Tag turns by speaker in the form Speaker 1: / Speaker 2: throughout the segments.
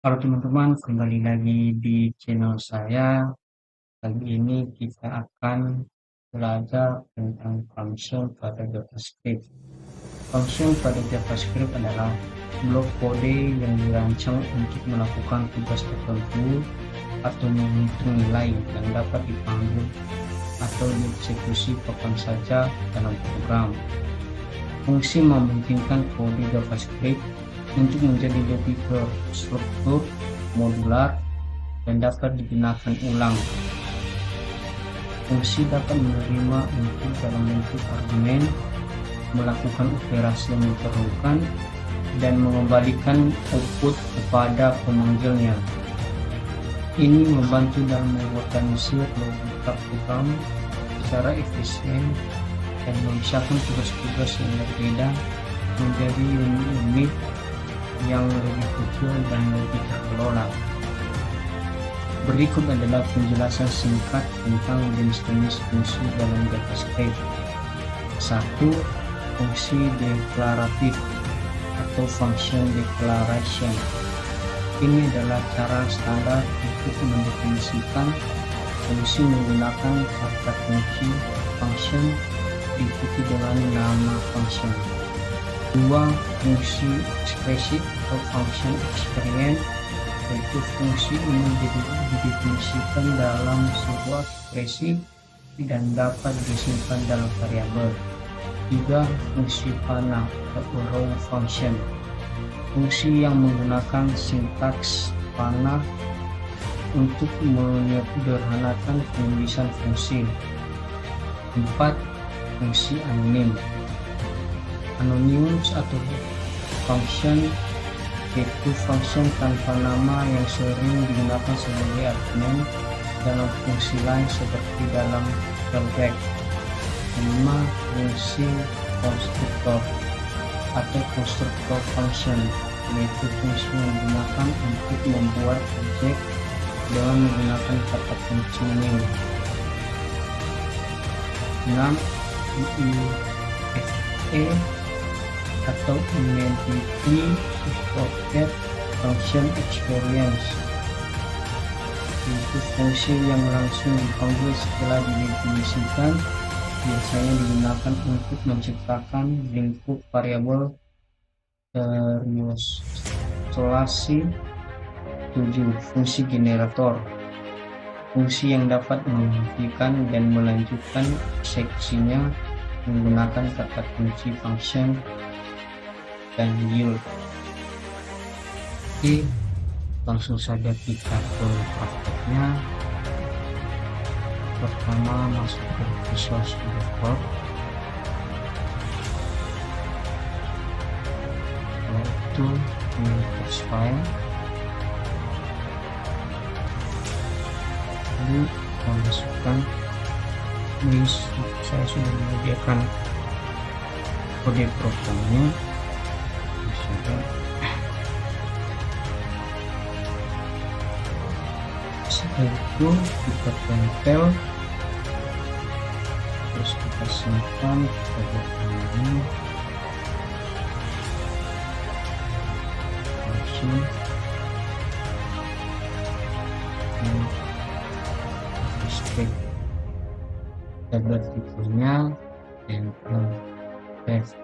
Speaker 1: Halo teman-teman, kembali lagi di channel saya. Kali ini kita akan belajar tentang function pada JavaScript. Function pada JavaScript adalah blok kode yang dirancang untuk melakukan tugas tertentu atau menghitung nilai yang dapat dipanggil atau dieksekusi kapan saja dalam program. Fungsi memungkinkan kode JavaScript untuk menjadi lebih terstruktur, modular, dan dapat digunakan ulang. Fungsi dapat menerima input dalam bentuk argumen, melakukan operasi yang diperlukan, dan mengembalikan output kepada pemanggilnya. Ini membantu dalam mengorganisir logika program secara efisien dan memisahkan tugas-tugas yang berbeda menjadi unit yang lebih kecil dan lebih terkelola. Berikut adalah penjelasan singkat tentang jenis-jenis fungsi dalam JavaScript. 1. Fungsi deklaratif atau function declaration. Ini adalah cara standar untuk mendefinisikan fungsi menggunakan kata kunci function diikuti dengan nama function. 2. Fungsi ekspresif atau function experience, yaitu fungsi ini didefinisikan dalam sebuah ekspresi dan dapat disimpan dalam variabel. 3. Fungsi panah atau row function, fungsi yang menggunakan sintaks panah untuk menyederhanakan penulisan fungsi. 4. Fungsi anonim. Anonymous atau function yaitu function tanpa nama yang sering digunakan sebagai argumen dalam fungsi lain seperti dalam callback. 5. Fungsi konstruktor atau konstruktor function, yaitu fungsi yang digunakan untuk membuat objek dengan menggunakan kata kunci new. 6. IIFE atau Identity Object Function Experience, yaitu fungsi yang langsung dipanggil setelah didefinisikan, biasanya digunakan untuk menciptakan lingkup variabel terisolasi. 7. Fungsi generator, fungsi yang dapat menghentikan dan melanjutkan eksekusinya menggunakan kata kunci function dan yield. Oke, langsung saja kita ke prakteknya. Pertama, masuk ke Visual Studio Code, yaitu text file. Lalu kita masukkan ini, saya sudah menyediakan kode programnya. Setelah itu kita tempel, terus kita simpan kode ini langsung script tabel tipenya dan test.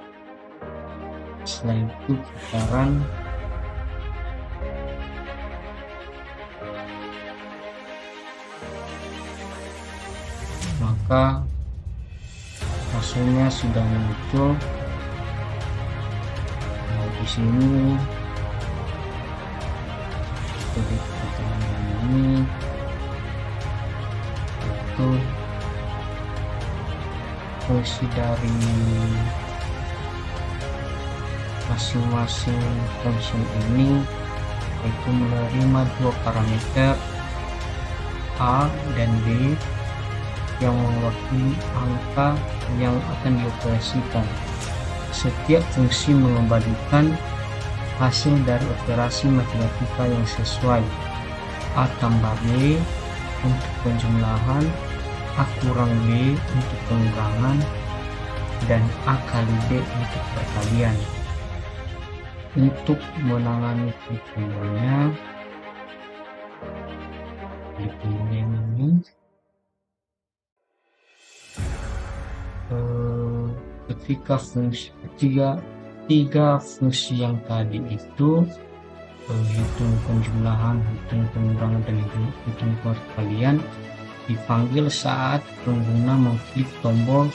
Speaker 1: Setelah itu kita run. Maka hasilnya sudah muncul. Nah, di sini kode pertemuan ini itu fungsi dari masing-masing function ini, yaitu menerima dua parameter A dan B yang mewakili angka yang akan dioperasikan. Setiap fungsi mengembalikan hasil dari operasi matematika yang sesuai. A tambah B untuk penjumlahan, A kurang B untuk pengurangan, dan A kali B untuk perkalian. Untuk menangani pertemuannya, penilaian ini. Ketika tiga fungsi yang tadi itu, hitung penjumlahan, hitung pengurangan, dan hitung perkalian, dipanggil saat pengguna mengklik tombol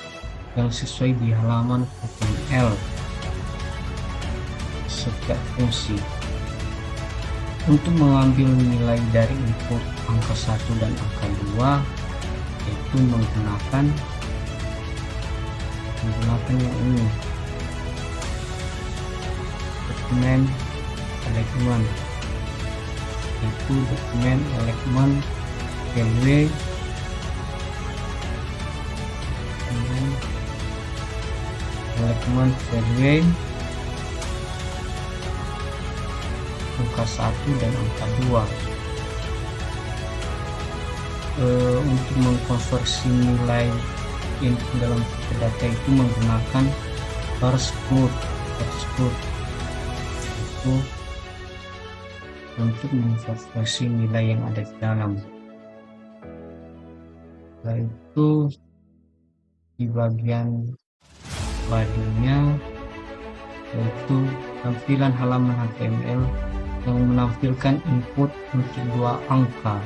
Speaker 1: yang sesuai di halaman HTML setiap fungsi. Untuk mengambil nilai dari input angka 1 dan angka 2, yaitu menggunakan yang ini, dokumen elemen, yaitu dokumen elemen value, angka 1 dan angka 2. Untuk mengkonversi nilai input dalam data itu menggunakan source code itu untuk mengkonversi nilai yang ada di dalam. Setelah itu di bagian bodynya, yaitu tampilan halaman HTML yang menampilkan input untuk dua angka,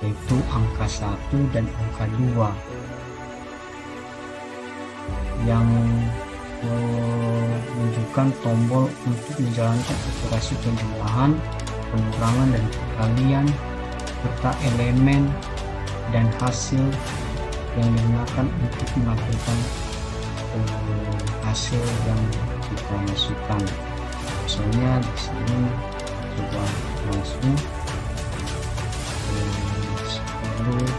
Speaker 1: yaitu angka 1 dan angka 2, yang menunjukkan tombol untuk menjalankan operasi penjumlahan, pengurangan, dan perkalian, serta elemen dan hasil yang digunakan untuk menampilkan hasil yang kita masukkan. Misalnya di sini coba langsung 10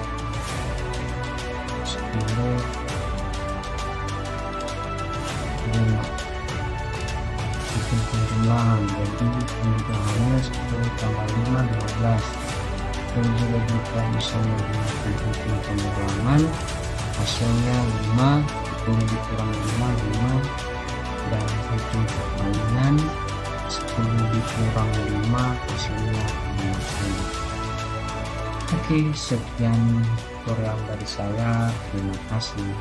Speaker 1: bikin penjumlahan, jadi penjumlahannya 10 tambah 5 12. Dan juga kita bisa menggunakan hitung pengurangan, hasilnya 5, 10 dikurang 5 dan hitung perkalian 10 dikurang 5 hasilnya 5. Oke, sekian tutorial dari saya, terima kasih.